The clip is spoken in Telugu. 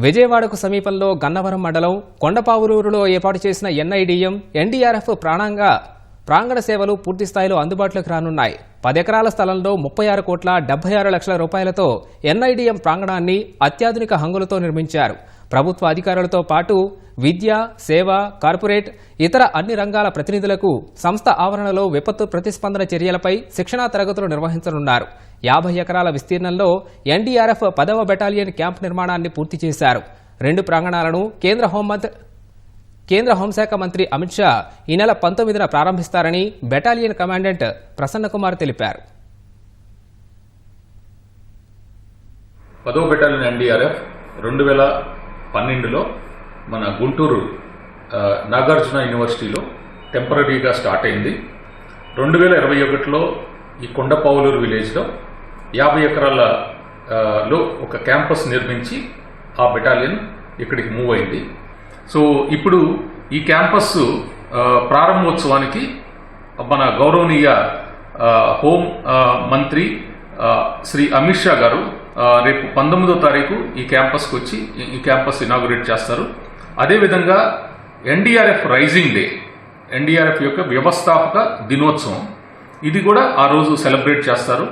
విజయవాడకు సమీపంలో గన్నవరం మండలం కొండపావులూరులో ఏర్పాటు చేసిన ఎన్ఐడిఎం, ఎన్డీఆర్ఎఫ్ ప్రాంగణ సేవలు పూర్తిస్థాయిలో అందుబాటులోకి రానున్నాయి. 10 ఎకరాల స్థలంలో 36,76,00,000 రూపాయలతో ఎన్ఐడిఎం ప్రాంగణాన్ని అత్యాధునిక హంగులతో నిర్మించారు. ప్రభుత్వ అధికారులతో పాటు విద్య, సేవ, కార్పొరేట్, ఇతర అన్ని రంగాల ప్రతినిధులకు సంస్థ ఆవరణలో విపత్తు ప్రతిస్పందన చర్యలపై శిక్షణా తరగతులు నిర్వహించనున్నారు. 50 ఎకరాల విస్తీర్ణంలో ఎన్డీఆర్ఎఫ్ 10వ బెటాలియన్ క్యాంప్ నిర్మాణాన్ని పూర్తి చేశారు. 2 ప్రాంగణాలను కేంద్ర హోంశాఖ మంత్రి అమిత్ షా ఈ నెల 19న ప్రారంభిస్తారని బెటాలియన్ కమాండెంట్ ప్రసన్నకుమార్ తెలిపారు. 10వ బెటాలియన్ ఎన్డీఆర్ఎఫ్ 2012లో మన గుంటూరు నాగార్జున యూనివర్సిటీలో టెంపరీగా స్టార్ట్ అయింది. 2021లో ఈ కొండపావులూరు విలేజ్లో 50 ఎకరాలలో ఒక క్యాంపస్ నిర్మించి ఆ బెటాలియన్ ఇక్కడికి మూవ్ అయింది. సో ఇప్పుడు ఈ క్యాంపస్ ప్రారంభోత్సవానికి మన గౌరవనీయ హోం మంత్రి శ్రీ అమిత్ షా గారు రేపు 19వ తారీఖు ఈ క్యాంపస్కి వచ్చి ఈ క్యాంపస్ ఇనాగురేట్ చేస్తారు. అదేవిధంగా ఎన్డీఆర్ఎఫ్ రైజింగ్ డే, ఎన్డీఆర్ఎఫ్ యొక్క వ్యవస్థాపక దినోత్సవం, ఇది కూడా ఆ రోజు సెలబ్రేట్ చేస్తారు.